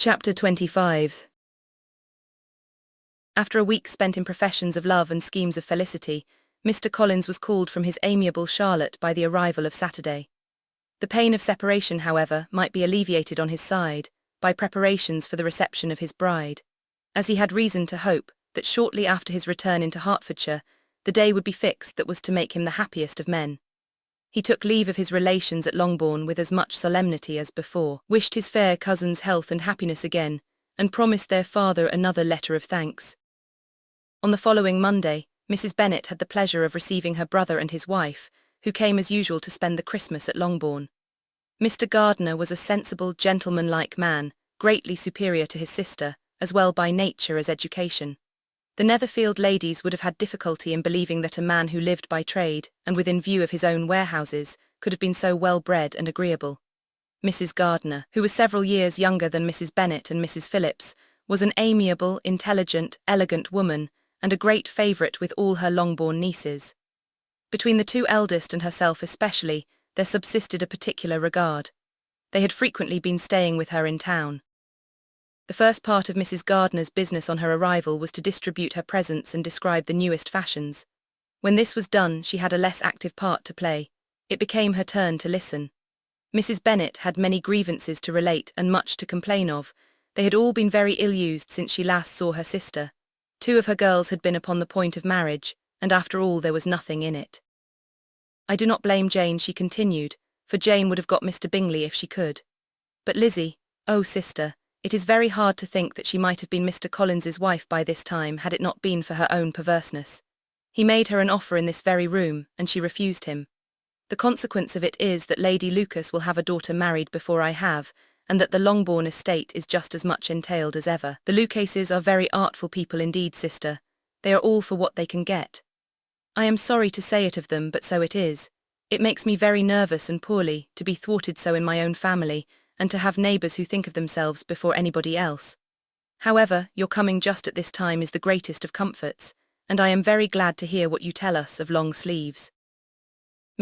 Chapter 25. After a week spent in professions of love and schemes of felicity, Mr. Collins was called from his amiable Charlotte by the arrival of Saturday. The pain of separation, however, might be alleviated on his side, by preparations for the reception of his bride, as he had reason to hope that shortly after his return into Hertfordshire, the day would be fixed that was to make him the happiest of men. He took leave of his relations at Longbourn with as much solemnity as before, wished his fair cousins health and happiness again, and promised their father another letter of thanks. On the following Monday, Mrs. Bennet had the pleasure of receiving her brother and his wife, who came as usual to spend the Christmas at Longbourn. Mr. Gardiner was a sensible, gentlemanlike man, greatly superior to his sister, as well by nature as education. The Netherfield ladies would have had difficulty in believing that a man who lived by trade, and within view of his own warehouses, could have been so well-bred and agreeable. Mrs. Gardiner, who was several years younger than Mrs. Bennet and Mrs. Phillips, was an amiable, intelligent, elegant woman, and a great favourite with all her Longbourn nieces. Between the two eldest and herself especially, there subsisted a particular regard. They had frequently been staying with her in town. The first part of Mrs. Gardiner's business on her arrival was to distribute her presents and describe the newest fashions. When this was done, she had a less active part to play. It became her turn to listen. Mrs. Bennet had many grievances to relate and much to complain of. They had all been very ill-used since she last saw her sister. 2 of her girls had been upon the point of marriage, and after all there was nothing in it. "I do not blame Jane," she continued, "for Jane would have got Mr. Bingley if she could. But Lizzie, oh sister, it is very hard to think that she might have been Mr. Collins's wife by this time had it not been for her own perverseness. He made her an offer in this very room, and she refused him. The consequence of it is that Lady Lucas will have a daughter married before I have, and that the Longbourn estate is just as much entailed as ever. The Lucases are very artful people indeed, sister. They are all for what they can get. I am sorry to say it of them, but so it is. It makes me very nervous and poorly to be thwarted so in my own family, and to have neighbours who think of themselves before anybody else. However, your coming just at this time is the greatest of comforts, and I am very glad to hear what you tell us of long sleeves."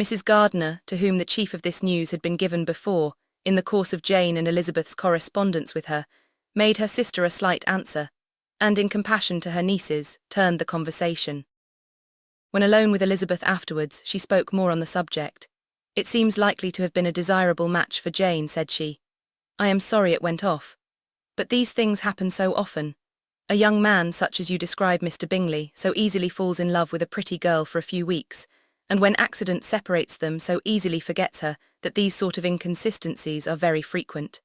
Mrs. Gardiner, to whom the chief of this news had been given before, in the course of Jane and Elizabeth's correspondence with her, made her sister a slight answer, and in compassion to her nieces, turned the conversation. When alone with Elizabeth afterwards, she spoke more on the subject. "It seems likely to have been a desirable match for Jane," said she. "I am sorry it went off. But these things happen so often. A young man such as you describe Mr. Bingley so easily falls in love with a pretty girl for a few weeks, and when accident separates them so easily forgets her, that these sort of inconsistencies are very frequent."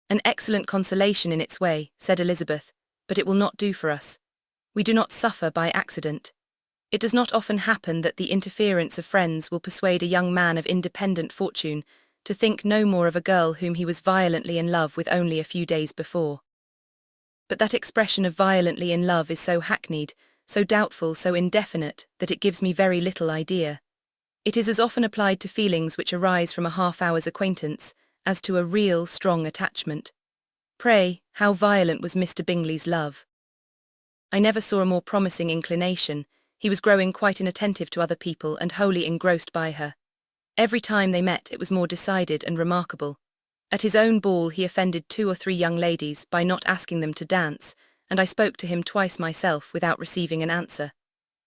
"An excellent consolation in its way," said Elizabeth, "but it will not do for us. We do not suffer by accident. It does not often happen that the interference of friends will persuade a young man of independent fortune to think no more of a girl whom he was violently in love with only a few days before. But that expression of violently in love is so hackneyed, so doubtful, so indefinite, that it gives me very little idea. It is as often applied to feelings which arise from a half-hour's acquaintance as to a real, strong attachment. Pray, how violent was Mr. Bingley's love? I never saw a more promising inclination. He was growing quite inattentive to other people and wholly engrossed by her. Every time they met it was more decided and remarkable. At his own ball he offended 2 or 3 young ladies by not asking them to dance, and I spoke to him twice myself without receiving an answer.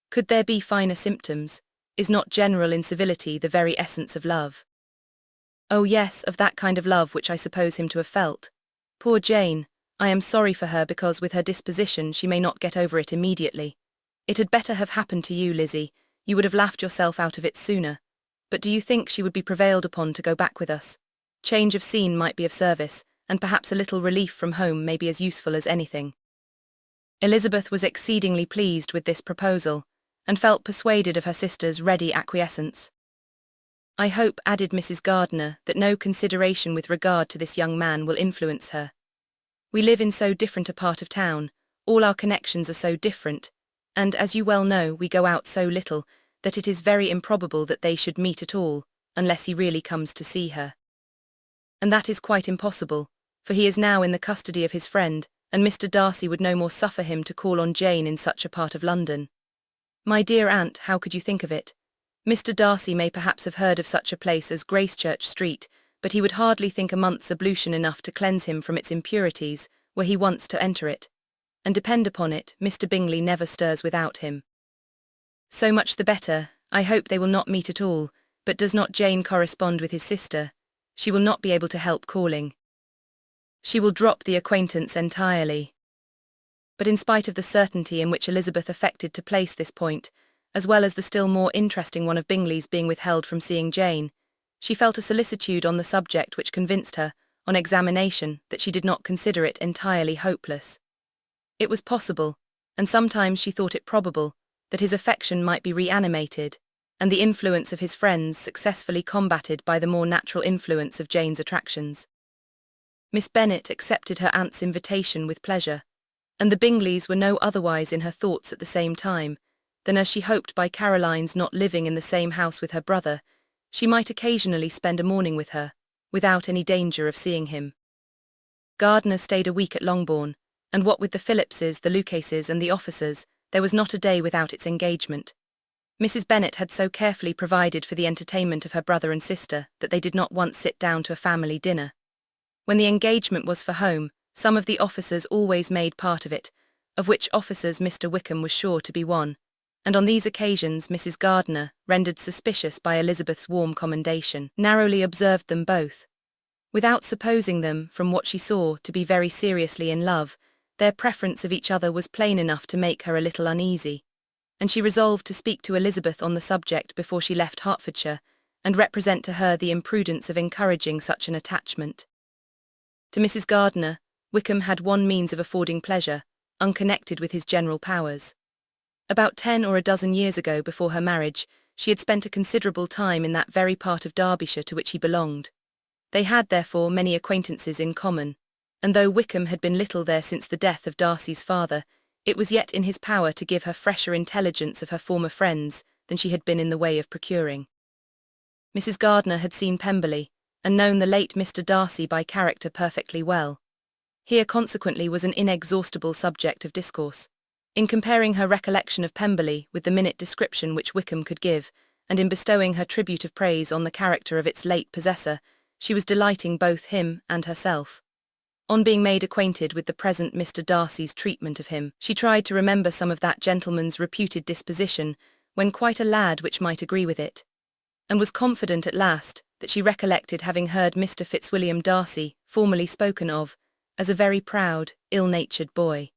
Could there be finer symptoms? Is not general incivility the very essence of love? Oh yes, of that kind of love which I suppose him to have felt. Poor Jane, I am sorry for her because with her disposition she may not get over it immediately. It had better have happened to you, Lizzie. You would have laughed yourself out of it sooner. But do you think she would be prevailed upon to go back with us? Change of scene might be of service, and perhaps a little relief from home may be as useful as anything." Elizabeth was exceedingly pleased with this proposal, and felt persuaded of her sister's ready acquiescence. "I hope," added Mrs. Gardiner, "that no consideration with regard to this young man will influence her. We live in so different a part of town, all our connections are so different, and, as you well know, we go out so little, that it is very improbable that they should meet at all, unless he really comes to see her. And that is quite impossible, for he is now in the custody of his friend, and Mr. Darcy would no more suffer him to call on Jane in such a part of London. My dear aunt, how could you think of it? Mr. Darcy may perhaps have heard of such a place as Gracechurch Street, but he would hardly think a month's ablution enough to cleanse him from its impurities, were he once to enter it. And depend upon it, Mr. Bingley never stirs without him. So much the better. I hope they will not meet at all, but does not Jane correspond with his sister? She will not be able to help calling. She will drop the acquaintance entirely. But in spite of the certainty in which Elizabeth affected to place this point, as well as the still more interesting one of Bingley's being withheld from seeing Jane, she felt a solicitude on the subject which convinced her, on examination, that she did not consider it entirely hopeless. It was possible, and sometimes she thought it probable, that his affection might be reanimated, and the influence of his friends successfully combated by the more natural influence of Jane's attractions. Miss Bennet accepted her aunt's invitation with pleasure, and the Bingleys were no otherwise in her thoughts at the same time, than as she hoped by Caroline's not living in the same house with her brother, she might occasionally spend a morning with her, without any danger of seeing him. Gardiner stayed a week at Longbourn, and what with the Phillipses, the Lucases, and the officers, there was not a day without its engagement. Mrs. Bennet had so carefully provided for the entertainment of her brother and sister that they did not once sit down to a family dinner. When the engagement was for home, some of the officers always made part of it, of which officers Mr. Wickham was sure to be one, and on these occasions Mrs. Gardiner, rendered suspicious by Elizabeth's warm commendation, narrowly observed them both. Without supposing them, from what she saw, to be very seriously in love, their preference of each other was plain enough to make her a little uneasy, and she resolved to speak to Elizabeth on the subject before she left Hertfordshire, and represent to her the imprudence of encouraging such an attachment. To Mrs. Gardiner, Wickham had one means of affording pleasure, unconnected with his general powers. About 10 or a dozen years ago, before her marriage, she had spent a considerable time in that very part of Derbyshire to which he belonged. They had, therefore, many acquaintances in common, and though Wickham had been little there since the death of Darcy's father, it was yet in his power to give her fresher intelligence of her former friends than she had been in the way of procuring. Mrs. Gardiner had seen Pemberley, and known the late Mr. Darcy by character perfectly well. Here consequently was an inexhaustible subject of discourse. In comparing her recollection of Pemberley with the minute description which Wickham could give, and in bestowing her tribute of praise on the character of its late possessor, she was delighting both him and herself. On being made acquainted with the present Mr. Darcy's treatment of him, she tried to remember some of that gentleman's reputed disposition, when quite a lad which might agree with it, and was confident at last that she recollected having heard Mr. Fitzwilliam Darcy formerly spoken of as a very proud, ill-natured boy.